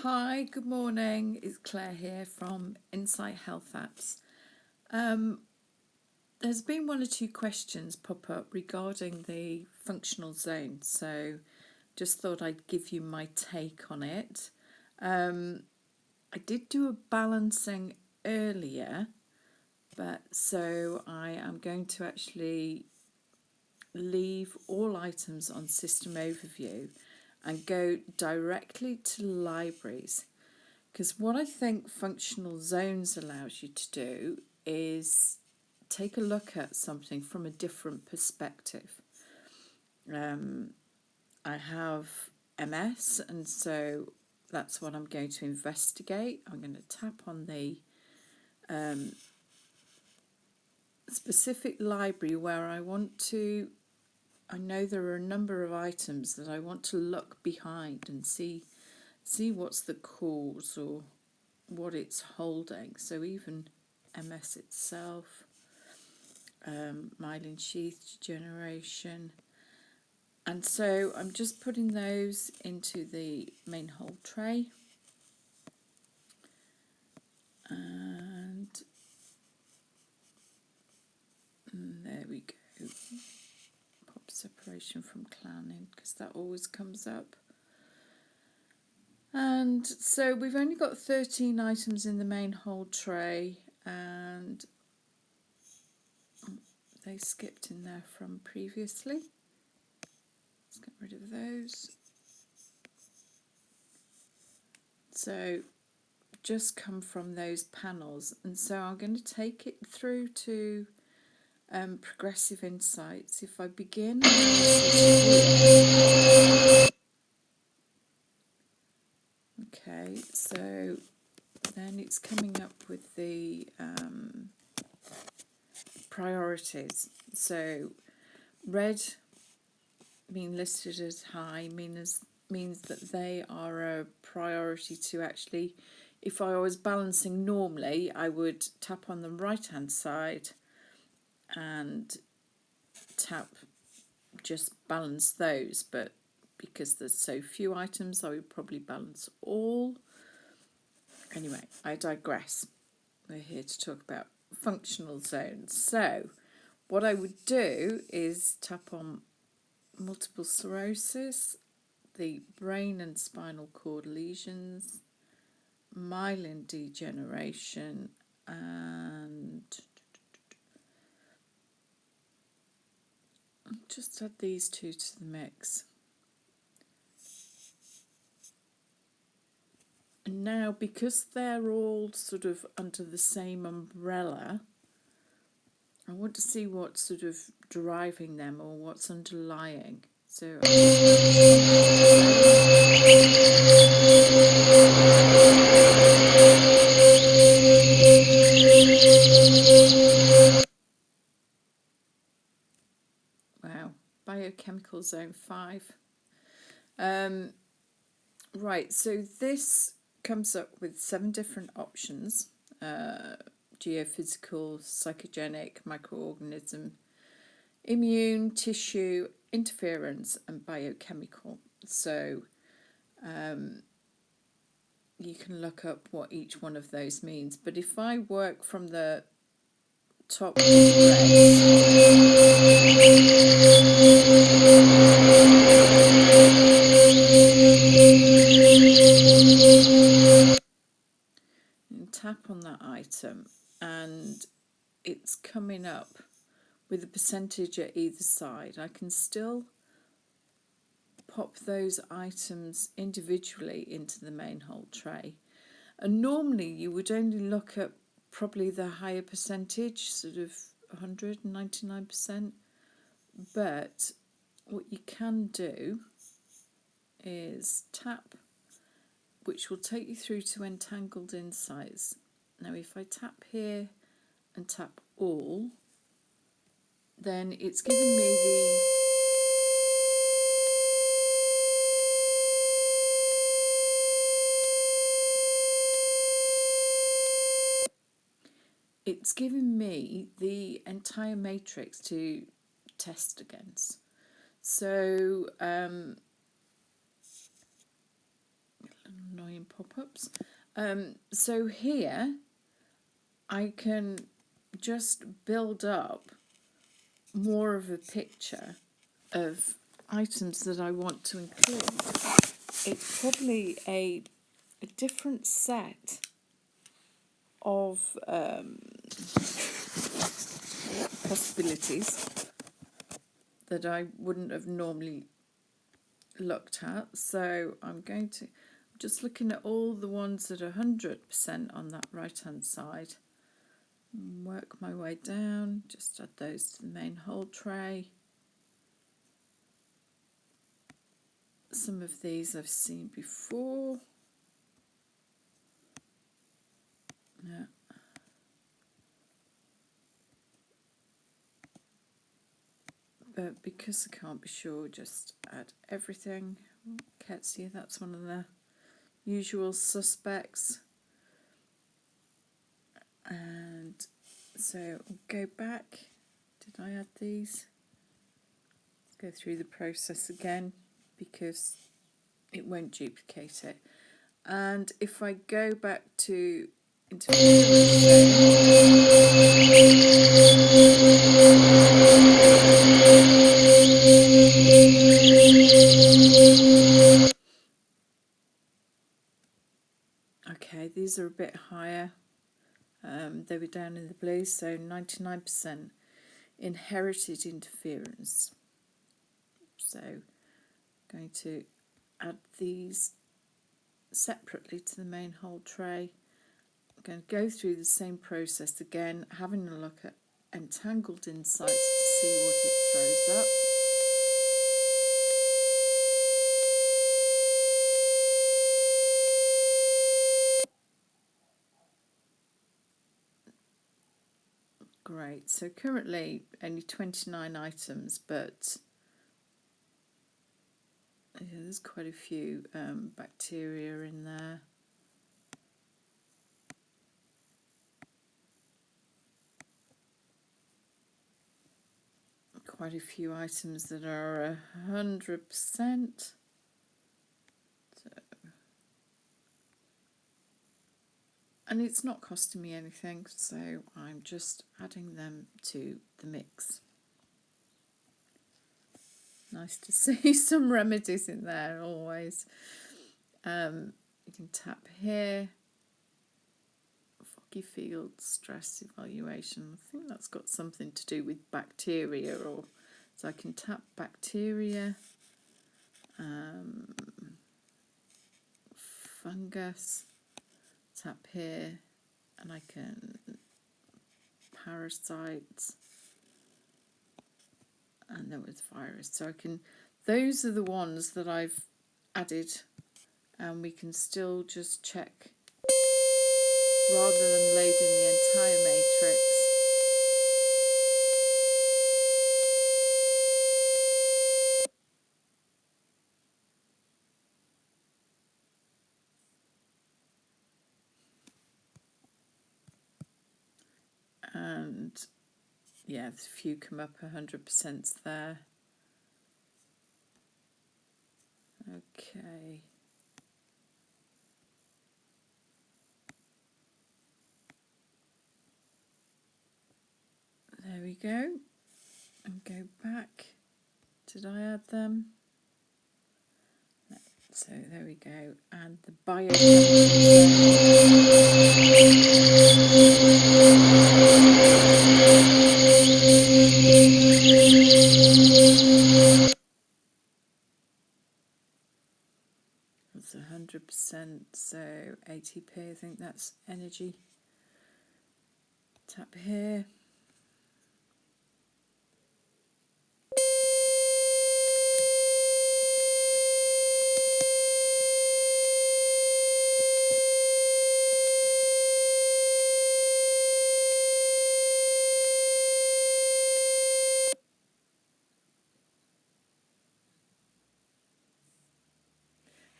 Hi, good morning. It's Claire here from Insight Health Apps. There's been one or two questions pop up regarding the functional zone, so just thought I'd give you my take on it. I did do a balancing earlier, but so I am going to actually leave all items on System Overview and go directly to libraries. Because what I think functional zones allows you to do is take a look at something from a different perspective. I have MS, and so that's what I'm going to investigate. I'm going to tap on the specific library where I want to. I know there are a number of items that I want to look behind and see what's the cause or what it's holding. So even MS itself, myelin sheath degeneration. And so I'm just putting those into the main hold tray. And there we go. Pop separation from clanning, because that always comes up. And so we've only got 13 items in the main hold tray, and they skipped in there from previously. Let's get rid of those. So just come from those panels, and so I'm going to take it through to Progressive Insights. If I begin, okay, so then it's coming up with the priorities. So red being listed as high means that they are a priority to actually, if I was balancing normally, I would tap on the right hand side and tap just balance those, but because there's so few items I would probably balance all. Anyway, I digress. We're here to talk about functional zones. So what I would do is tap on multiple sclerosis, the brain and spinal cord lesions, myelin degeneration, and just add these two to the mix. And now, because they're all sort of under the same umbrella, I want to see what's sort of driving them or what's underlying. So wow, Biochemical Zone 5. Right, so this comes up with 7 different options: geophysical, psychogenic, microorganism, immune, tissue, interference, and biochemical. So you can look up what each one of those means. But if I work from the top and tap on that item, and it's coming up with a percentage at either side, I can still pop those items individually into the main hold tray. And normally you would only look at probably the higher percentage, sort of 199%. But what you can do is tap, which will take you through to Entangled Insights. Now if I tap here and tap all, then it's giving me the entire matrix to test against. So annoying pop-ups. So here I can just build up more of a picture of items that I want to include. It's probably a different set of possibilities that I wouldn't have normally looked at. So I'm just looking at all the ones that are 100% on that right hand side. Work my way down, just add those to the main whole tray. Some of these I've seen before. Yeah. But because I can't be sure, just add everything. Ketsia, that's one of the usual suspects. And so go back. Did I add these? Let's go through the process again because it won't duplicate it. And if I go back to okay, these are a bit higher. They were down in the blue, so 99% inherited interference. So going to add these separately to the main whole tray. I'm going to go through the same process again, having a look at Entangled Insights to see what it throws up. Great, so currently only 29 items, but yeah, there's quite a few bacteria in there. Quite a few items that are 100%. And it's not costing me anything, so I'm just adding them to the mix. Nice to see some remedies in there always. You can tap here. Foggy field stress evaluation. I think that's got something to do with bacteria, or so I can tap bacteria, fungus. Tap here, and I can parasites, and then with virus. So I can. Those are the ones that I've added, and we can still just check rather than loading the entire matrix. And yeah, a few come up 100% there. Okay. There we go. And go back. Did I add them? No. So there we go. And the That's 100%, so ATP, I think that's energy. Tap here.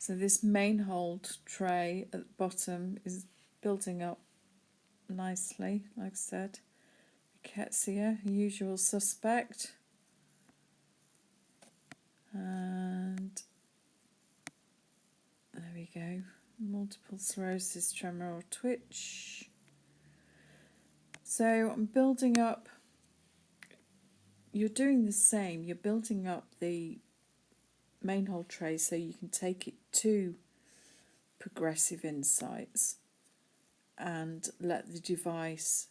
So this main hold tray at the bottom is building up nicely, like I said. Ketsia, usual suspect. And there we go. multiple sclerosis, tremor or twitch. So I'm building up, you're doing the same, you're building up the main whole tray so you can take it to Progressive Insights and let the device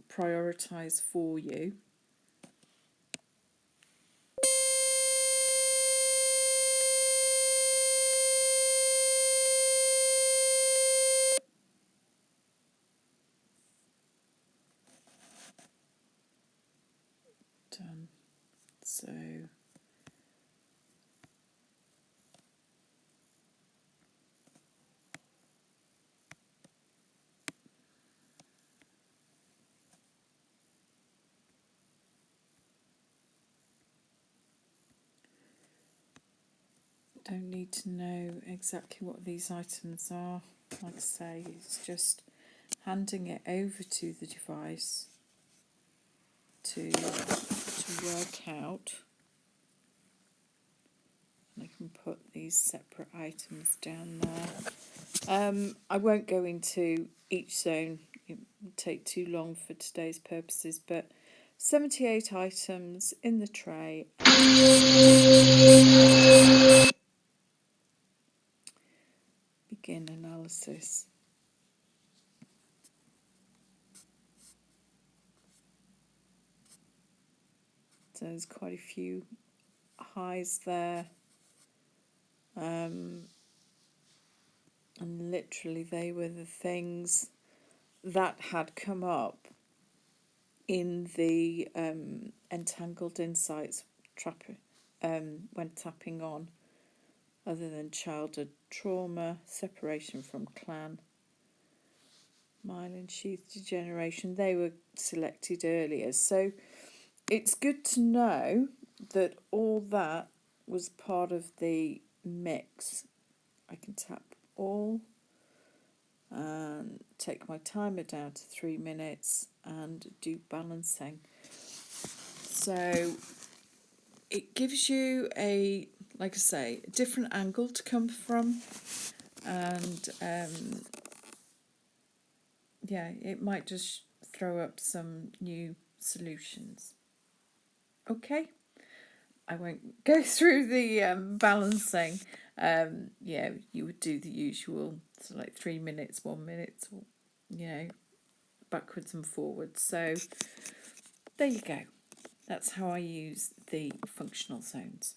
prioritise for you. Done. So don't need to know exactly what these items are. Like I say, it's just handing it over to the device to work out. And I can put these separate items down there. I won't go into each zone, it would take too long for today's purposes, but 78 items in the tray. Begin analysis. So there's quite a few highs there. And literally they were the things that had come up in the Entangled Insights when tapping on, other than childhood trauma, separation from clan, myelin sheath degeneration. They were selected earlier. So it's good to know that all that was part of the mix. I can tap all and take my timer down to 3 minutes and do balancing. So it gives you a, like I say, a different angle to come from, and yeah, it might just throw up some new solutions. Okay, I won't go through the balancing. Yeah, you would do the usual, so like 3 minutes, 1 minute, or, you know, backwards and forwards. So there you go. That's how I use the functional zones.